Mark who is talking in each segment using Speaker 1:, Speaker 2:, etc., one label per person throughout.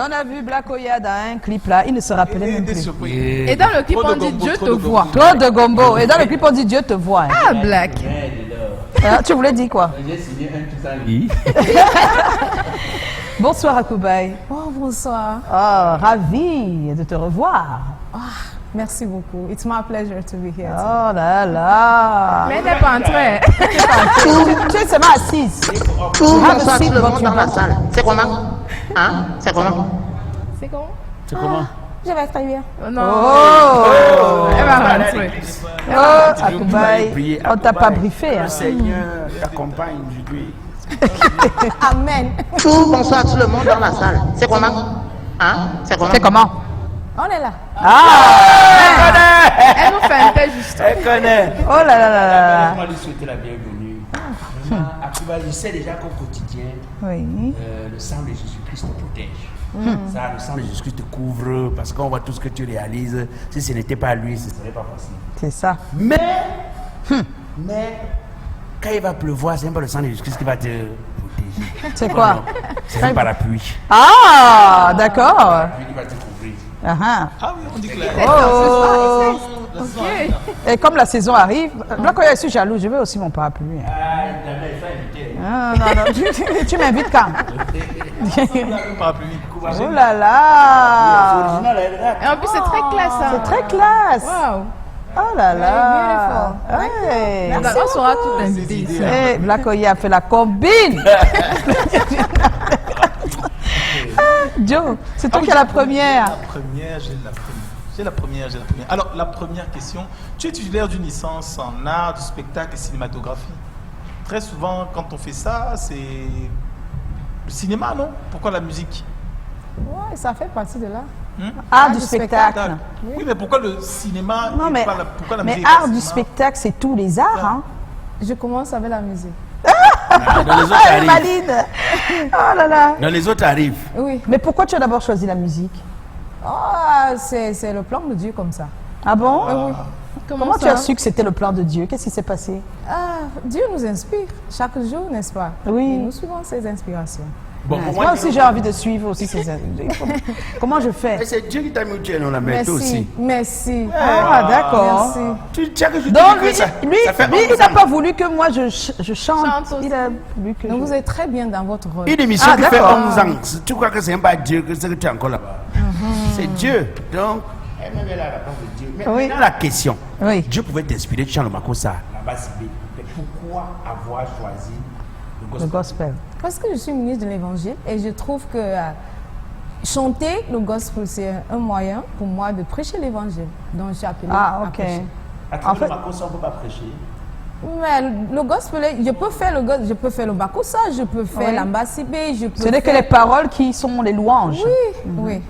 Speaker 1: on a vu Black Oya dans un clip là, il ne se rappelait même plus.
Speaker 2: Et dans le clip, on dit Dieu te voit.
Speaker 1: Trop de gombo. Et dans le clip, on dit Dieu te voit. Hein.
Speaker 2: Ah, Black.
Speaker 1: Tu voulais dire quoi?
Speaker 3: J'ai signé un tout ça, oui.
Speaker 1: Bonsoir Akoubaï.
Speaker 4: Oh, bonsoir.
Speaker 1: Oh, ravi de te revoir.
Speaker 4: Merci beaucoup. It's my pleasure to be here.
Speaker 1: Oh là là.
Speaker 2: Mais elle n'est pas entrée.
Speaker 1: Tu es seulement assise.
Speaker 5: Bonsoir tout le monde dans la salle. C'est comment? Hein? C'est comment?
Speaker 2: C'est comment?
Speaker 3: C'est comment?
Speaker 4: Je vais très bien.
Speaker 2: Non.
Speaker 1: Oh,
Speaker 2: Elle va rentrer.
Speaker 1: oh Akoubaï, on t'a pas briefé. Hein.
Speaker 3: Le Seigneur t'accompagne aujourd'hui.
Speaker 4: Amen.
Speaker 5: Bonsoir tout le monde dans la salle. C'est comment? Hein? C'est comment?
Speaker 1: C'est comment?
Speaker 4: On est là.
Speaker 2: Elle nous fait un peu juste.
Speaker 3: Elle connaît.
Speaker 1: Oh là là là là.
Speaker 3: On va lui souhaiter la bienvenue. Vraiment, Akoubaï, je sais déjà qu'au quotidien,
Speaker 1: Oui.
Speaker 3: le sang de Jésus-Christ te protège. Ça, le sang de Jésus-Christ te couvre parce qu'on voit tout ce que tu réalises. Si ce n'était pas lui, ce ne serait pas possible.
Speaker 1: C'est ça.
Speaker 3: Mais quand il va pleuvoir, c'est même pas le sang de Jésus-Christ qui va te protéger.
Speaker 1: C'est quoi?
Speaker 3: Non, c'est un parapluie.
Speaker 1: Ah, d'accord.
Speaker 3: Lui qui va te couvrir.
Speaker 1: Ah,
Speaker 6: Ah oui, on dit que la...
Speaker 1: oh.
Speaker 2: Ok.
Speaker 1: Et comme la saison arrive, Black Oya, je suis jaloux, je veux aussi mon parapluie.
Speaker 3: Ah, il avait fait inviter.
Speaker 1: Ah, non, tu m'invites quand?
Speaker 6: parapluie.
Speaker 1: Oh là
Speaker 3: C'est
Speaker 1: là.
Speaker 3: original, elle rate.
Speaker 2: Et en plus, c'est très classe. Hein.
Speaker 1: C'est très classe.
Speaker 2: Waouh.
Speaker 1: Oh là là.
Speaker 4: Very
Speaker 1: Hey.
Speaker 2: On sera tout invité ici.
Speaker 1: Hey, Black Oya a fait la combine. Joe, c'est toi qui as la première.
Speaker 6: J'ai la première. Alors, la première question. Tu es titulaire d'une licence en art du spectacle et cinématographie. Très souvent, quand on fait ça, c'est le cinéma, non? Pourquoi la musique?
Speaker 4: Ouais, ça fait partie de là.
Speaker 1: Art du spectacle.
Speaker 6: Oui, mais pourquoi le cinéma
Speaker 1: Non,
Speaker 6: et
Speaker 1: mais,
Speaker 6: pas pourquoi la
Speaker 1: mais
Speaker 6: musique?
Speaker 1: art du spectacle, c'est tous les arts. Hein.
Speaker 4: Je commence avec la musique.
Speaker 3: Dans les autres
Speaker 1: Ah,
Speaker 3: arrivent.
Speaker 1: valide. Oh là là.
Speaker 3: Dans les autres arrivent.
Speaker 4: Oui.
Speaker 1: Mais pourquoi tu as d'abord choisi la musique?
Speaker 4: Oh, c'est le plan de Dieu comme ça.
Speaker 1: Ah bon?
Speaker 4: Oui.
Speaker 1: Comment tu as su que c'était le plan de Dieu? Qu'est-ce qui s'est passé?
Speaker 4: Ah, Dieu nous inspire chaque jour, n'est-ce pas?
Speaker 1: Oui.
Speaker 4: Et nous suivons ses inspirations.
Speaker 3: Bon,
Speaker 1: Moi aussi, j'ai envie de suivre aussi ces... Comment je fais?
Speaker 3: Mais c'est Dieu qui t'a mis où tu es, non, la mère, toi aussi.
Speaker 4: Merci.
Speaker 1: Ah, d'accord.
Speaker 4: Merci.
Speaker 3: Tu as que je te
Speaker 1: Donc,
Speaker 3: dis que
Speaker 1: lui,
Speaker 3: ça, ça fait
Speaker 1: lui,
Speaker 3: 11
Speaker 1: il n'a
Speaker 3: ans.
Speaker 1: pas voulu que moi je chante.
Speaker 2: Chante aussi.
Speaker 1: Il a voulu que
Speaker 4: Donc
Speaker 1: je...
Speaker 4: vous êtes très bien dans votre rôle.
Speaker 3: Une émission
Speaker 1: Ah,
Speaker 3: qui fait
Speaker 1: d'accord.
Speaker 3: 11 ans, tu crois que c'est pas Dieu que c'est que tu es encore là-bas? C'est Dieu. Donc, elle est là, la place de Dieu. Mais
Speaker 1: Oui.
Speaker 3: maintenant, la question.
Speaker 1: Oui.
Speaker 3: Dieu pouvait t'inspirer, tu chantes le Makossa, la basse B. Mais pourquoi avoir choisi le
Speaker 1: Le
Speaker 3: gospel?
Speaker 1: gospel.
Speaker 4: Parce que je suis ministre de l'Évangile et je trouve que chanter le gospel, c'est un moyen pour moi de prêcher l'Évangile. Donc je suis appelée
Speaker 1: Ah,
Speaker 4: à
Speaker 1: ok.
Speaker 4: prêcher.
Speaker 3: À travers
Speaker 1: En fait-
Speaker 3: le Makossa, on ne peut pas prêcher.
Speaker 4: Mais le gospel, je peux faire le gospel, je peux faire le bakossa, je peux faire
Speaker 1: Oui.
Speaker 4: l'ambasibé, je peux
Speaker 1: Ce n'est que
Speaker 4: faire-
Speaker 1: les paroles qui sont les louanges.
Speaker 4: Oui, oui.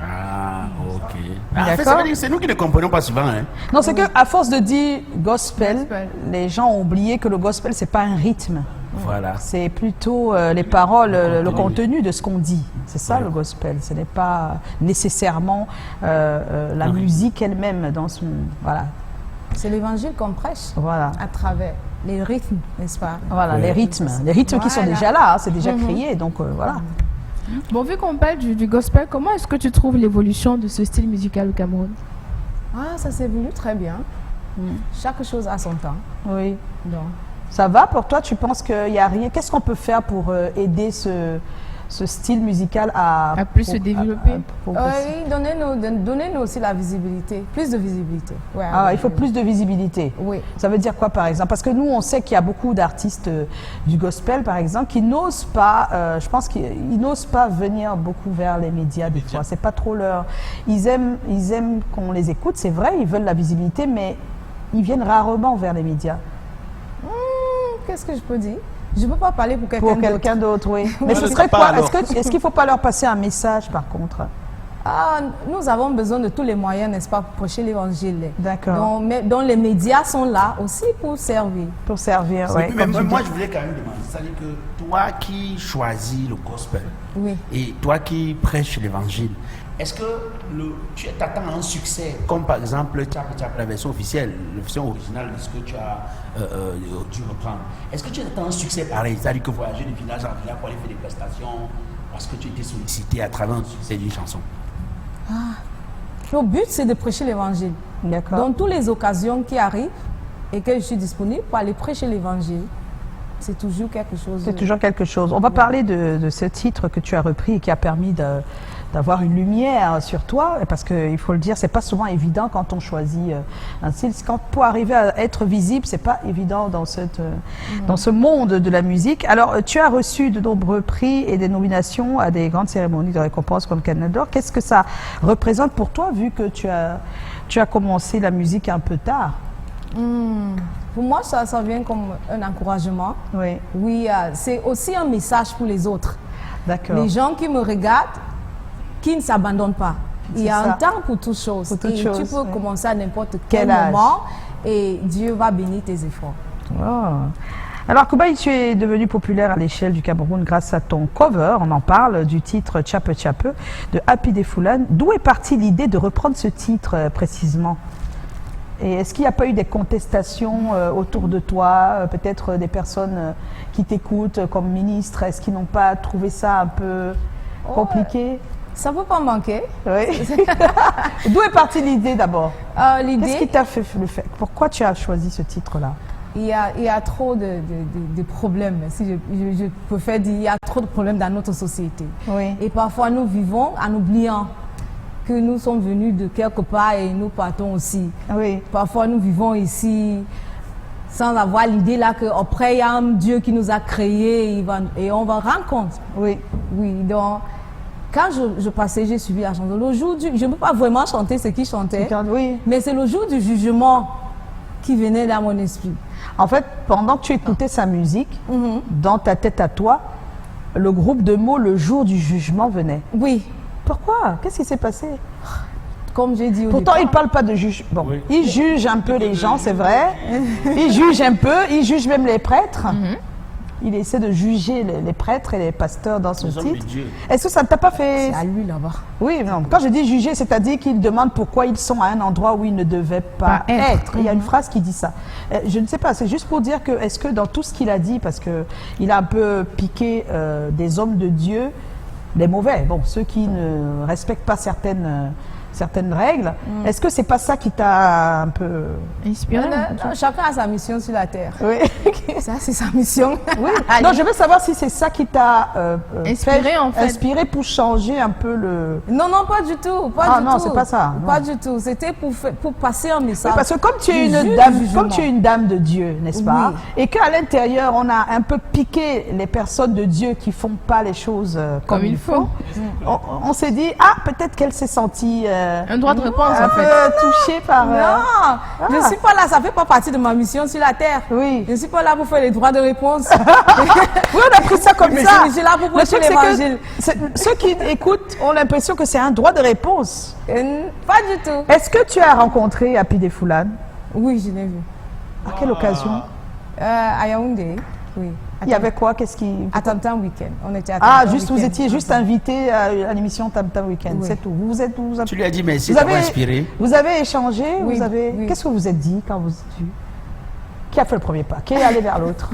Speaker 3: Ah, ok. En fait,
Speaker 1: D'accord.
Speaker 3: ça veut dire que c'est nous qui ne comprenons pas souvent. Hein.
Speaker 1: Non, c'est qu'à force de dire gospel,
Speaker 2: Gospel.
Speaker 1: les gens ont oublié que le gospel, c'est pas un rythme.
Speaker 3: Voilà.
Speaker 1: C'est plutôt les paroles, le contenu de ce qu'on dit. C'est ça le gospel. Ce n'est pas nécessairement la musique elle-même dans son... Voilà.
Speaker 4: C'est l'évangile qu'on prêche
Speaker 1: Voilà.
Speaker 4: à travers les rythmes, n'est-ce pas?
Speaker 1: Voilà, les rythmes. Les rythmes qui sont
Speaker 4: Voilà.
Speaker 1: déjà là, hein, c'est déjà créé. Donc voilà.
Speaker 2: Bon, vu qu'on parle du gospel, comment est-ce que tu trouves l'évolution de ce style musical au Cameroun?
Speaker 4: Ah, ça s'est venu très bien. Chaque chose a son temps.
Speaker 1: Oui.
Speaker 4: Donc,
Speaker 1: Ça va pour toi? Tu penses qu'il n'y a rien? Qu'est-ce qu'on peut faire pour aider ce style musical à
Speaker 2: À plus se développer?
Speaker 4: oui, donnez-nous aussi la visibilité, plus de visibilité. Ouais,
Speaker 1: Ah,
Speaker 4: ouais,
Speaker 1: il faut
Speaker 4: ouais.
Speaker 1: plus de visibilité.
Speaker 4: Oui.
Speaker 1: Ça veut dire quoi, par exemple? Parce que nous, on sait qu'il y a beaucoup d'artistes du gospel, par exemple, qui n'osent pas, je pense qu'ils n'osent pas venir beaucoup vers les médias des fois. C'est pas trop leur... Ils aiment qu'on les écoute, c'est vrai, ils veulent la visibilité, mais ils viennent rarement vers les médias.
Speaker 4: Qu'est-ce que je peux dire? Je ne peux pas parler pour quelqu'un
Speaker 1: Pour
Speaker 4: d'autre.
Speaker 1: quelqu'un d'autre, oui. Mais
Speaker 6: ne
Speaker 1: ce
Speaker 6: le
Speaker 1: serait
Speaker 6: dis pas,
Speaker 1: quoi?
Speaker 6: alors.
Speaker 1: Est-ce qu'il ne faut pas leur passer un message, par contre?
Speaker 4: Ah, nous avons besoin de tous les moyens, n'est-ce pas, pour prêcher l'évangile.
Speaker 1: D'accord.
Speaker 4: Donc les médias sont là aussi pour servir.
Speaker 1: Pour servir,
Speaker 3: Oui,
Speaker 1: oui.
Speaker 3: mais moi, je voulais quand même demander, c'est-à-dire que toi qui choisis le gospel
Speaker 4: Oui.
Speaker 3: et toi qui prêches l'évangile, est-ce que tu t'attends à un succès, comme par exemple tu as la version officielle, la version originale de ce que tu as dû reprendre. Est-ce que tu attends un succès pareil, c'est-à-dire que voyager de village en village pour aller faire des prestations parce que tu étais sollicité à travers un succès d'une chanson?
Speaker 4: Le but, c'est de prêcher l'évangile.
Speaker 1: D'accord.
Speaker 4: Dans toutes les occasions qui arrivent et que je suis disponible pour aller prêcher l'évangile, c'est toujours quelque chose.
Speaker 1: C'est toujours quelque chose. On va parler de ce titre que tu as repris et qui a permis d'avoir une lumière sur toi, parce qu'il faut le dire, c'est pas souvent évident quand on choisit un style. Pour arriver à être visible, c'est pas évident dans ce monde de la musique. Alors, tu as reçu de nombreux prix et des nominations à des grandes cérémonies de récompense comme Canal d'Or. Qu'est-ce que ça représente pour toi, vu que tu as commencé la musique un peu tard?
Speaker 4: Pour moi, ça vient comme un encouragement.
Speaker 1: Oui.
Speaker 4: Oui, c'est aussi un message pour les autres.
Speaker 1: D'accord.
Speaker 4: Les gens qui me regardent, qui ne s'abandonnent pas. Il y a
Speaker 1: ça.
Speaker 4: un temps pour toutes choses.
Speaker 1: Pour toutes
Speaker 4: et
Speaker 1: choses,
Speaker 4: tu peux
Speaker 1: oui.
Speaker 4: commencer à n'importe quel
Speaker 1: Quel âge.
Speaker 4: moment et Dieu va bénir tes efforts.
Speaker 1: Oh. Alors, Koubaï, tu es devenu populaire à l'échelle du Cameroun grâce à ton cover, on en parle, du titre Tchape Tchape de Happy Defoulan. D'où est partie l'idée de reprendre ce titre précisément? Et est-ce qu'il n'y a pas eu des contestations autour de toi, peut-être des personnes qui t'écoutent comme ministre? Est-ce qu'ils n'ont pas trouvé ça un peu compliqué?
Speaker 4: Ça ne peut pas manquer.
Speaker 1: Oui. D'où est partie l'idée d'abord? Qu'est-ce qui
Speaker 4: L'idée,
Speaker 1: t'a fait le faire? Pourquoi tu as choisi ce titre-là?
Speaker 4: il y a trop de problèmes, si je préfère dire, il y a trop de problèmes dans notre société.
Speaker 1: Oui.
Speaker 4: Et parfois, nous vivons en oubliant que nous sommes venus de quelque part et nous partons aussi.
Speaker 1: Oui.
Speaker 4: Parfois, nous vivons ici sans avoir l'idée là qu'après, il y a un Dieu qui nous a créés et on va rendre compte.
Speaker 1: Oui.
Speaker 4: Oui, donc, quand je passais, j'ai suivi la chanson. Le jour je ne peux pas vraiment chanter ce qu'il chantait,
Speaker 1: Oui.
Speaker 4: mais c'est le jour du jugement qui venait dans mon esprit.
Speaker 1: En fait, pendant que tu écoutais sa musique, dans ta tête à toi, le groupe de mots, le jour du jugement venait.
Speaker 4: Oui,
Speaker 1: Pourquoi? Qu'est-ce qui s'est passé?
Speaker 4: comme j'ai dit au
Speaker 1: Pourtant,
Speaker 4: départ.
Speaker 1: il ne parle pas de jugement. Bon,
Speaker 3: Oui.
Speaker 1: il juge un peu les gens, c'est vrai. Il juge un peu, il juge même les prêtres. Il essaie de juger les prêtres et les pasteurs dans ce
Speaker 3: Les hommes de
Speaker 1: titre.
Speaker 3: Dieu.
Speaker 1: Est-ce que ça ne t'a pas fait...
Speaker 4: C'est à lui là-bas.
Speaker 1: Oui, non. Quand je dis juger, c'est-à-dire qu'il demande pourquoi ils sont à un endroit où ils ne devaient pas être. Il y a une phrase qui dit ça. Je ne sais pas, c'est juste pour dire que, est-ce que dans tout ce qu'il a dit, parce qu'il a un peu piqué des hommes de Dieu, les mauvais, bon, ceux qui ne respectent pas certaines règles, est-ce que c'est pas ça qui t'a un peu...
Speaker 2: Inspiré.
Speaker 4: Non, chacun a sa mission sur la terre.
Speaker 1: Oui.
Speaker 4: Ça, c'est sa mission.
Speaker 1: Oui. Non, je veux savoir si c'est ça qui t'a
Speaker 2: Inspiré, en fait.
Speaker 1: inspiré pour changer un peu le...
Speaker 4: Non, pas du tout.
Speaker 1: Ah,
Speaker 4: du
Speaker 1: non,
Speaker 4: tout.
Speaker 1: c'est pas ça,
Speaker 4: Pas
Speaker 1: non.
Speaker 4: du tout. C'était pour passer un message.
Speaker 1: Oui, parce que comme tu es
Speaker 4: du
Speaker 1: une
Speaker 4: juge
Speaker 1: dame,
Speaker 4: du jugement.
Speaker 1: comme tu es une dame de Dieu, n'est-ce pas?
Speaker 4: Oui.
Speaker 1: Et qu'à l'intérieur, on a un peu piqué les personnes de Dieu qui font pas les choses comme il faut. On s'est dit, peut-être qu'elle s'est sentie
Speaker 2: Un droit de réponse,
Speaker 1: un
Speaker 2: en
Speaker 1: peu
Speaker 2: fait.
Speaker 1: touchée par...
Speaker 4: Non, je ne suis pas là, ça ne fait pas partie de ma mission sur la terre.
Speaker 1: Oui.
Speaker 4: Je ne suis pas là pour faire les droits de réponse.
Speaker 1: Oui, on a pris ça comme
Speaker 4: Mais
Speaker 1: ça.
Speaker 4: je suis là pour
Speaker 1: Le
Speaker 4: prêcher
Speaker 1: truc, c'est que
Speaker 4: l'évangile.
Speaker 1: ceux qui écoutent ont l'impression que c'est un droit de réponse.
Speaker 4: Pas du tout.
Speaker 1: Est-ce que tu as rencontré Happy Defoulan?
Speaker 4: Oui, je l'ai vu.
Speaker 1: À quelle occasion?
Speaker 4: À Yaoundé, oui.
Speaker 1: Il y avait quoi? Qu'est-ce qui...
Speaker 4: À Tam Tam Weekend. On était à
Speaker 1: Ah,
Speaker 4: Tam Tam
Speaker 1: juste, vous
Speaker 4: Weekend.
Speaker 1: étiez juste invité à l'émission Tam Tam Weekend,
Speaker 4: Oui.
Speaker 1: c'est tout. Vous
Speaker 3: Tu lui as dit merci
Speaker 1: vous
Speaker 3: d'avoir
Speaker 1: avez,
Speaker 3: inspiré.
Speaker 1: vous avez échangé,
Speaker 4: Oui,
Speaker 1: vous avez...
Speaker 4: oui.
Speaker 1: Qu'est-ce que vous êtes dit quand vous êtes vu? Qui a fait le premier pas? Qui est allé vers l'autre?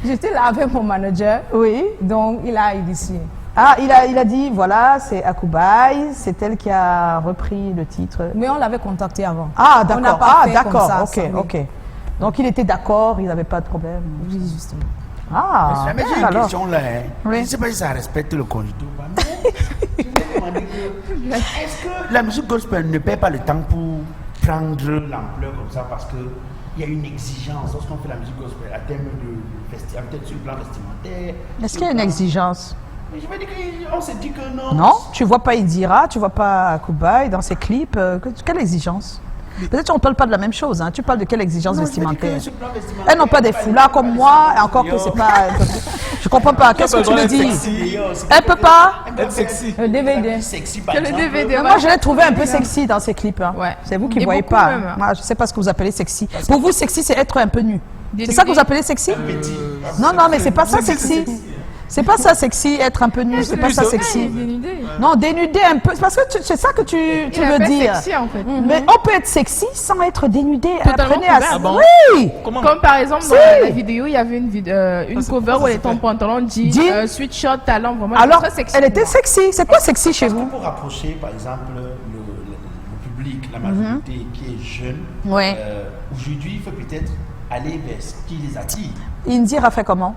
Speaker 4: J'étais là avec mon manager,
Speaker 1: Oui.
Speaker 4: donc il a initié.
Speaker 1: Ah, il a dit, voilà, c'est Akoubaï, c'est elle qui a repris le titre.
Speaker 4: Mais on l'avait contacté avant.
Speaker 1: Ah,
Speaker 4: On n'a
Speaker 1: d'accord.
Speaker 4: pas
Speaker 1: Ah,
Speaker 4: fait comme
Speaker 1: d'accord.
Speaker 4: ça,
Speaker 1: Ok,
Speaker 4: ça, oui.
Speaker 1: ok. Donc il était d'accord, il n'avait pas de problème.
Speaker 4: Oui, justement.
Speaker 1: Ah,
Speaker 3: Mais j'ai une
Speaker 1: alors.
Speaker 3: question là.
Speaker 1: Oui.
Speaker 3: Je ne sais pas si ça respecte le conjugal ou pas. Mais je me demandais que, est-ce que la musique gospel ne perd pas le temps pour prendre l'ampleur comme ça parce qu'il y a une exigence lorsqu'on fait la musique gospel à terme de peut-être sur le plan vestimentaire.
Speaker 1: Est-ce qu'il y a une exigence?
Speaker 3: Mais je veux dire qu'on s'est dit que non.
Speaker 1: Non, tu vois pas Indira, tu vois pas Akoubaï dans ses clips. Quelle exigence? Peut-être qu'on ne parle pas de la même chose. Hein. Tu parles de quelle exigence
Speaker 3: Non, je veux dire
Speaker 1: vestimentaire?
Speaker 3: que sur le plan vestimentaire,
Speaker 1: Elles n'ont pas des foulards comme moi, et encore que c'est pas... Je comprends pas. Qu'est-ce que tu me dis? Elle peut pas?
Speaker 6: Être sexy.
Speaker 4: Le DVD.
Speaker 3: Sexy par
Speaker 2: Que le
Speaker 3: exemple.
Speaker 2: DVD.
Speaker 1: Moi, je l'ai trouvé un peu sexy dans ses clips. Hein.
Speaker 2: Ouais.
Speaker 1: C'est vous qui ne
Speaker 2: Et
Speaker 1: voyez
Speaker 2: beaucoup
Speaker 1: pas.
Speaker 2: même.
Speaker 1: Moi, je ne sais pas ce que vous appelez sexy. Pour vous, sexy, c'est être un peu nu. C'est
Speaker 2: Dénudé.
Speaker 1: ça que vous appelez sexy? Non, non, mais c'est pas ça sexy. C'est pas ça sexy, être un peu nu, c'est pas ça
Speaker 6: plus,
Speaker 1: sexy.
Speaker 2: Dénudé.
Speaker 1: Non, dénudé un peu, parce que c'est ça que tu
Speaker 2: Il
Speaker 1: veux
Speaker 2: appelle
Speaker 1: dire.
Speaker 2: sexy en fait.
Speaker 1: Mais on peut être sexy sans être dénudé.
Speaker 2: Totalement
Speaker 1: Apprenez à
Speaker 2: couvert.
Speaker 6: Ah bon?
Speaker 1: Oui.
Speaker 6: Comment?
Speaker 2: Comme par exemple dans
Speaker 1: Si.
Speaker 2: la vidéo, il y avait une
Speaker 6: c'est
Speaker 2: cover
Speaker 6: pas
Speaker 2: où
Speaker 6: ça,
Speaker 2: elle était en
Speaker 6: c'est
Speaker 2: pantalon jean,
Speaker 1: Jean.
Speaker 2: sweatshirt, talent, vraiment
Speaker 1: Alors,
Speaker 2: très sexy.
Speaker 1: elle était sexy. C'est quoi sexy chez
Speaker 3: Parce que
Speaker 1: vous?
Speaker 3: pour rapprocher, par exemple, le public, la majorité qui est jeune,
Speaker 1: Ouais.
Speaker 3: aujourd'hui, il faut peut-être aller vers ce qui les attire.
Speaker 1: Indira fait comment?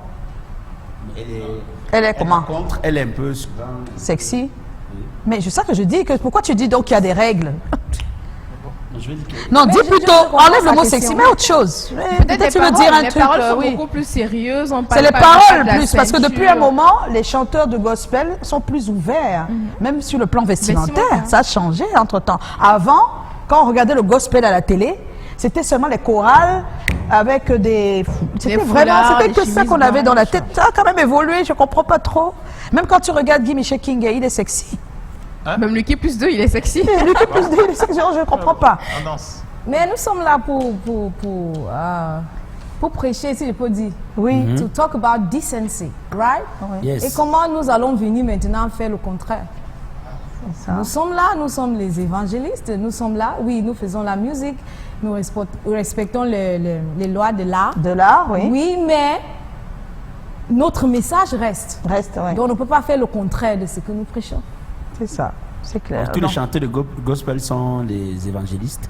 Speaker 1: Elle est comment?
Speaker 3: Par contre, elle est un peu souvent.
Speaker 1: Sexy. Mais c'est ça que je dis. Pourquoi tu dis donc qu'il y a des règles?
Speaker 3: Je vais dire que-
Speaker 1: Non,
Speaker 4: Mais
Speaker 1: dis
Speaker 4: je
Speaker 1: plutôt,
Speaker 4: comprends
Speaker 1: enlève
Speaker 4: sa
Speaker 1: le mot
Speaker 4: question.
Speaker 1: sexy, mais autre chose. Peut-être tu veux dire un
Speaker 2: les
Speaker 1: truc,
Speaker 2: paroles sont
Speaker 1: oui.
Speaker 2: beaucoup plus sérieuses. on
Speaker 1: C'est
Speaker 2: parle
Speaker 1: les
Speaker 2: pas
Speaker 1: paroles
Speaker 2: de la
Speaker 1: plus, parce que depuis un
Speaker 2: ceinture.
Speaker 1: moment, les chanteurs de gospel sont plus ouverts, même sur le plan vestimentaire.
Speaker 2: Vestimentaire.
Speaker 1: Ça a changé entre-temps. Avant, quand on regardait le gospel à la télé, c'était seulement les chorales avec des... C'était vraiment,
Speaker 2: foulards,
Speaker 1: c'était
Speaker 2: des
Speaker 1: que ça
Speaker 2: chemises
Speaker 1: qu'on avait dans la
Speaker 2: blanches.
Speaker 1: tête. Ça a quand même évolué, je comprends pas trop. Même quand tu regardes Guy Michel King, il est sexy.
Speaker 2: Même Lucky plus 2, il est sexy.
Speaker 1: Lui qui plus dit, il est sexy, je ne comprends pas.
Speaker 6: En danse.
Speaker 4: Mais nous sommes là pour prêcher, si je peux dire.
Speaker 1: Oui.
Speaker 4: To talk about decency, right?
Speaker 3: Yes.
Speaker 4: Et comment nous allons venir maintenant faire le contraire?
Speaker 1: Ça.
Speaker 4: Nous sommes là, nous sommes les évangélistes, nous sommes là, oui, nous faisons la musique, nous respectons les lois de l'art.
Speaker 1: De l'art, oui.
Speaker 4: Oui, mais notre message reste.
Speaker 1: Reste, oui.
Speaker 4: Donc on ne peut pas faire le contraire de ce que nous prêchons.
Speaker 1: C'est ça, c'est clair.
Speaker 3: Tous
Speaker 1: Non.
Speaker 3: les chanteurs de gospel sont les évangélistes.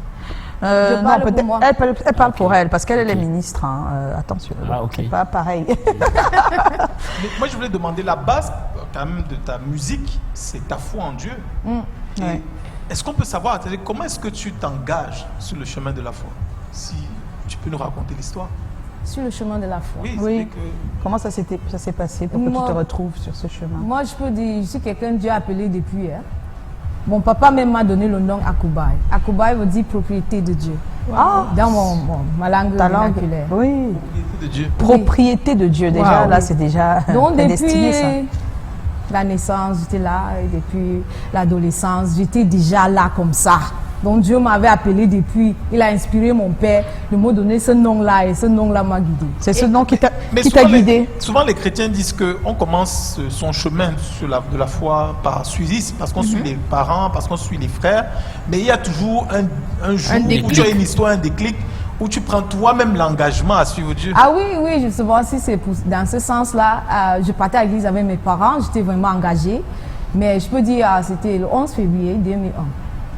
Speaker 4: Je
Speaker 1: Non,
Speaker 4: parle pour
Speaker 1: peut-être.
Speaker 4: moi.
Speaker 1: Elle parle pour elle, parce qu'elle est ministre. Hein. Attention,
Speaker 3: Ah, ok.
Speaker 1: c'est pas pareil.
Speaker 6: Mais moi, je voulais demander la base quand même de ta musique, c'est ta foi en Dieu. Et
Speaker 1: Ouais.
Speaker 6: est-ce qu'on peut savoir, c'est-à-dire, comment est-ce que tu t'engages sur le chemin de la foi? Si tu peux nous raconter l'histoire.
Speaker 4: Sur le chemin de la foi.
Speaker 6: Oui,
Speaker 1: Oui.
Speaker 6: c'est que
Speaker 1: Comment ça s'est passé pour que
Speaker 4: Moi-
Speaker 1: tu te retrouves sur ce chemin?
Speaker 4: Moi, je peux dire, je suis quelqu'un que Dieu a appelé depuis. Hein. Mon papa même m'a donné le nom Akubai. Akubai veut dire propriété de Dieu.
Speaker 1: Ah,
Speaker 4: Dans ma langue
Speaker 1: ta langue.
Speaker 4: vernaculaire.
Speaker 1: Oui.
Speaker 6: propriété de Dieu.
Speaker 1: Propriété de Dieu, déjà,
Speaker 4: Wow,
Speaker 1: là,
Speaker 4: oui.
Speaker 1: c'est déjà
Speaker 4: Donc
Speaker 1: prédestiné, ça.
Speaker 4: depuis la naissance, j'étais là, et depuis l'adolescence, j'étais déjà là comme ça. Donc Dieu m'avait appelé depuis, il a inspiré mon père de me donner ce nom-là et ce nom-là m'a guidé.
Speaker 1: C'est ce nom qui t'a
Speaker 6: Mais
Speaker 1: qui t'a
Speaker 6: souvent,
Speaker 1: guidé.
Speaker 6: souvent, les chrétiens disent qu'on commence son chemin de la foi par suivi, parce qu'on suit les parents, parce qu'on suit les frères. Mais il y a toujours un jour où
Speaker 2: déclic.
Speaker 6: tu as une histoire, un déclic, où tu prends toi-même l'engagement à suivre Dieu.
Speaker 4: Ah oui, oui, justement, si c'est dans ce sens-là, je partais à l'église avec mes parents, j'étais vraiment engagée. Mais je peux dire, c'était le 11 février 2001.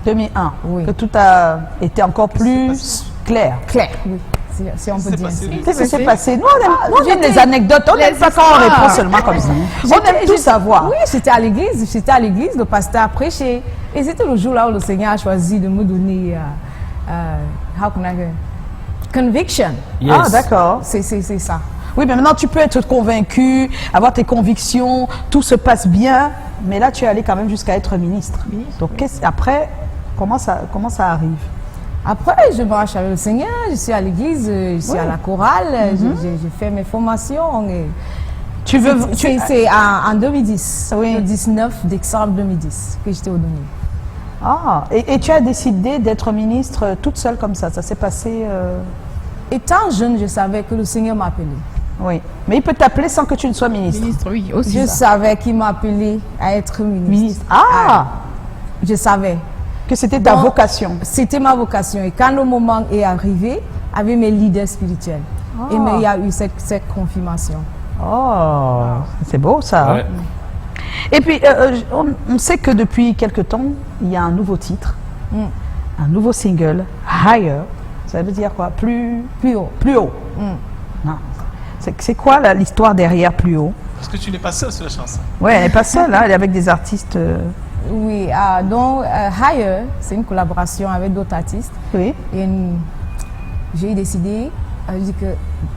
Speaker 1: 2001.
Speaker 4: Oui.
Speaker 1: Que tout a été encore
Speaker 6: Qu'est-ce qui
Speaker 1: plus
Speaker 6: s'est
Speaker 1: clair.
Speaker 4: Claire, oui, si on peut
Speaker 6: Qu'est-ce qui
Speaker 4: dire
Speaker 6: s'est
Speaker 4: ainsi.
Speaker 6: passé?
Speaker 1: Qu'est-ce qui s'est passé? Nous, on aime les
Speaker 4: j'étais-
Speaker 1: anecdotes. On n'aime
Speaker 2: les
Speaker 1: pas quand on
Speaker 2: histoires.
Speaker 1: répond seulement comme ça. On aime tout
Speaker 4: J'étais-
Speaker 1: savoir.
Speaker 4: Oui, j'étais à l'église, le pasteur a prêché. Et c'était le jour là où le Seigneur a choisi de me donner, how can I say, conviction.
Speaker 3: Yes.
Speaker 1: Ah, d'accord.
Speaker 4: C'est ça.
Speaker 1: Oui, mais maintenant tu peux être convaincu, avoir tes convictions, tout se passe bien, mais là tu es allé quand même jusqu'à être ministre. Donc après, comment ça arrive?
Speaker 4: Après, je marche avec le Seigneur, je suis à l'église, je suis à la chorale, j'ai fait mes formations. Et
Speaker 1: Tu veux,
Speaker 4: c'est en 2010,
Speaker 1: Oui.
Speaker 4: le 19 décembre 2010 que j'étais ordonnée.
Speaker 1: Ah, et tu as décidé d'être ministre toute seule comme ça s'est passé.
Speaker 4: Étant jeune, je savais que le Seigneur m'appelait.
Speaker 1: Oui, mais il peut t'appeler sans que tu ne sois ministre.
Speaker 2: Ministre, oui, aussi.
Speaker 4: Je
Speaker 2: ça.
Speaker 4: savais qu'il m'appelait à être ministre.
Speaker 1: Ah,
Speaker 4: Je savais.
Speaker 1: que c'était ta
Speaker 4: Donc,
Speaker 1: vocation.
Speaker 4: C'était ma vocation. Et quand le moment est arrivé, avec mes leaders spirituels, et mais il y a eu cette confirmation.
Speaker 1: Oh, c'est beau ça.
Speaker 3: Ouais.
Speaker 1: Et puis, on sait que depuis quelque temps, il y a un nouveau titre, un nouveau single, Higher. Ça veut dire quoi? Plus haut. Plus haut. Non. C'est quoi l'histoire derrière Plus haut?
Speaker 6: Parce que tu n'es pas seul sur la chanson.
Speaker 1: Ouais, elle n'est pas seule, hein, elle est avec des artistes.
Speaker 4: Oui, donc Higher, c'est une collaboration avec d'autres artistes.
Speaker 1: Oui.
Speaker 4: Et j'ai décidé,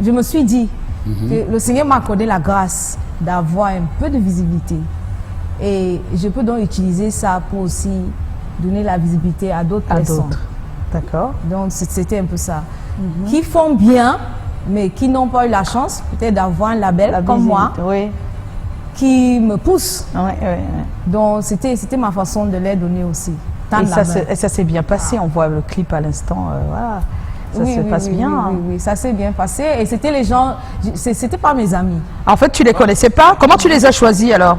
Speaker 4: je me suis dit que le Seigneur m'a accordé la grâce d'avoir un peu de visibilité. Et je peux donc utiliser ça pour aussi donner la visibilité à d'autres
Speaker 1: À
Speaker 4: personnes.
Speaker 1: d'autres. D'accord.
Speaker 4: Donc c'était un peu ça. Qui font bien, mais qui n'ont pas eu la chance peut-être d'avoir un label
Speaker 1: La
Speaker 4: comme moi,
Speaker 1: visibilité, Oui.
Speaker 4: qui me pousse.
Speaker 1: Ouais, ouais, ouais.
Speaker 4: Donc c'était ma façon de les donner aussi. Tendre
Speaker 1: Et
Speaker 4: la main.
Speaker 1: ça s'est bien passé. On voit le clip à l'instant. Voilà. Ça se passe bien.
Speaker 4: Oui, ça s'est bien passé. Et c'était les gens, c'était pas mes amis.
Speaker 1: En fait, tu les connaissais pas. Comment tu les as choisis alors?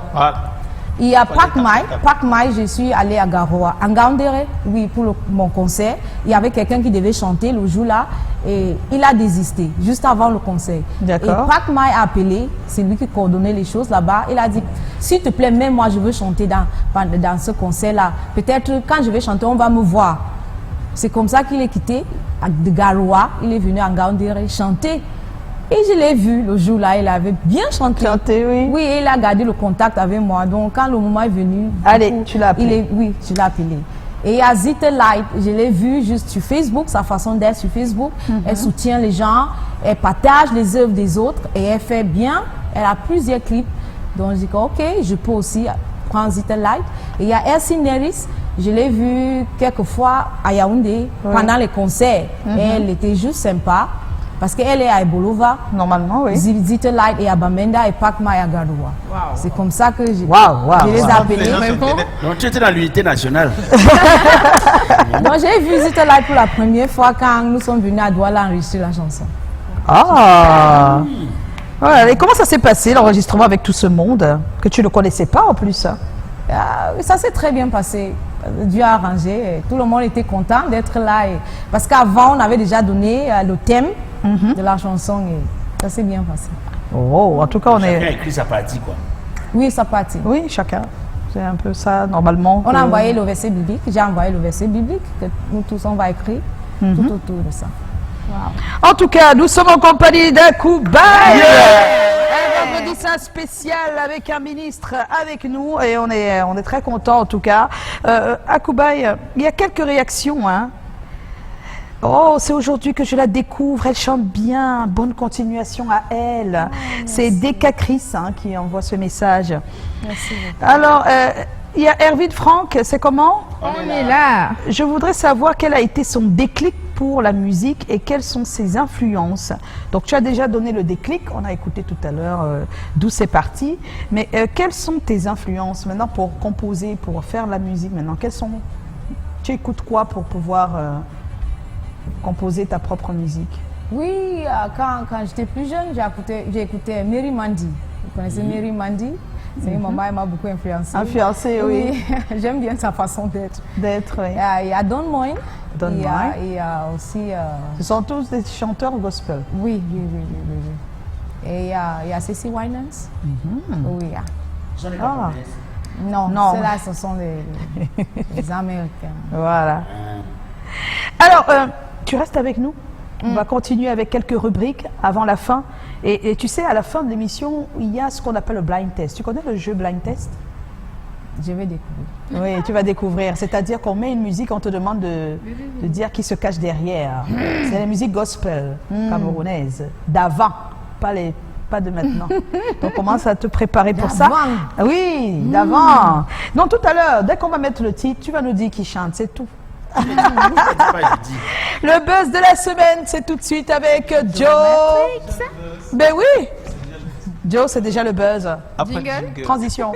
Speaker 4: Il y a Pac Mai, je suis allée à Garoua. En Gaoundéré, oui, pour mon concert. Il y avait quelqu'un qui devait chanter le jour-là et il a désisté juste avant le concert.
Speaker 1: D'accord.
Speaker 4: Et Pac Mai a appelé, c'est lui qui coordonnait les choses là-bas. Il a dit, s'il te plaît, même moi, je veux chanter dans ce concert-là. Peut-être quand je vais chanter, on va me voir. C'est comme ça qu'il est quitté de Garoua. Il est venu en Gaoundéré chanter. Et je l'ai vu le jour-là, il avait bien chanté.
Speaker 1: Oui.
Speaker 4: Oui, et il a gardé le contact avec moi. Donc, quand le moment est venu...
Speaker 1: Allez, tu l'as appelé.
Speaker 4: Oui, je l'ai appelé. Et il y a Zita Light, je l'ai vu juste sur Facebook, sa façon d'être sur Facebook. Elle soutient les gens, elle partage les œuvres des autres et elle fait bien. Elle a plusieurs clips. Donc, je dis que, ok, je peux aussi prendre Zita Light. Et il y a Elsie Neris, je l'ai vu quelques fois à Yaoundé pendant les concerts. Et elle était juste sympa. Parce qu'elle est à Ebolova,
Speaker 1: normalement, oui.
Speaker 4: Zita Light et à Bamenda et Pac Mai à Garoua. C'est comme ça que je les ai appelés.
Speaker 3: Donc tu étais dans l'unité nationale.
Speaker 4: Donc j'ai vu Zita Light pour la première fois quand nous sommes venus à Douala enregistrer la chanson.
Speaker 1: Ah ouais, et comment ça s'est passé l'enregistrement avec tout ce monde que tu ne connaissais pas en plus?
Speaker 4: Ça s'est très bien passé. Dieu a arrangé. Tout le monde était content d'être là. Parce qu'avant, on avait déjà donné le thème de la chanson et ça s'est bien passé.
Speaker 1: Oh, en tout cas,
Speaker 3: Chacun a écrit sa partie, quoi.
Speaker 4: Oui, sa partie.
Speaker 1: Oui, chacun. C'est un peu ça, normalement.
Speaker 4: On a envoyé le verset biblique. J'ai envoyé le verset biblique que nous tous, on va écrire tout autour de ça.
Speaker 1: Wow. En tout cas, nous sommes en compagnie d'Akoubaï. Un vendredi saint spécial avec un ministre avec nous et on est très contents en tout cas. Akoubaï, il y a quelques réactions. Hein. Oh, c'est aujourd'hui que je la découvre, elle chante bien, bonne continuation à elle. C'est Deka Chris qui envoie ce message.
Speaker 4: Merci beaucoup.
Speaker 1: Alors, il y a Hervé de Franck, c'est comment?
Speaker 2: On est là.
Speaker 1: Je voudrais savoir quel a été son déclic pour la musique et quelles sont ses influences. Donc tu as déjà donné le déclic, on a écouté tout à l'heure d'où c'est parti, mais quelles sont tes influences maintenant pour composer, pour faire la musique maintenant? Tu écoutes quoi pour pouvoir composer ta propre musique?
Speaker 4: Oui, quand j'étais plus jeune, j'ai écouté Mary Mandy. Vous connaissez Mary Mandy? C'est une maman, elle m'a beaucoup influencée.
Speaker 1: Influencée, oui.
Speaker 4: J'aime bien sa façon d'être.
Speaker 1: Oui.
Speaker 4: Il y a Don Moine.
Speaker 1: Don Moine.
Speaker 4: Il y a aussi...
Speaker 1: Ce sont tous des chanteurs gospel.
Speaker 4: Oui. Et il y a Ceci Winans. Oui.
Speaker 3: Ce sont les Camerounaises.
Speaker 4: Non. Ceux-là, ce sont les Américains.
Speaker 1: Voilà. Alors, tu restes avec nous. On va continuer avec quelques rubriques avant la fin. Et tu sais, à la fin de l'émission, il y a ce qu'on appelle le blind test. Tu connais le jeu blind test?
Speaker 4: Je vais découvrir.
Speaker 1: Oui, tu vas découvre. C'est-à-dire qu'on met une musique, on te demande de dire qui se cache derrière. C'est la musique gospel camerounaise, d'avant, pas de maintenant. Donc commence à te préparer pour ça. Oui, d'avant. Non, tout à l'heure, dès qu'on va mettre le titre, tu vas nous dire qui chante, c'est tout. Le buzz de la semaine, c'est tout de suite avec Joe. Ben oui, Joe, c'est déjà le buzz.
Speaker 6: Après jingle.
Speaker 1: Transition.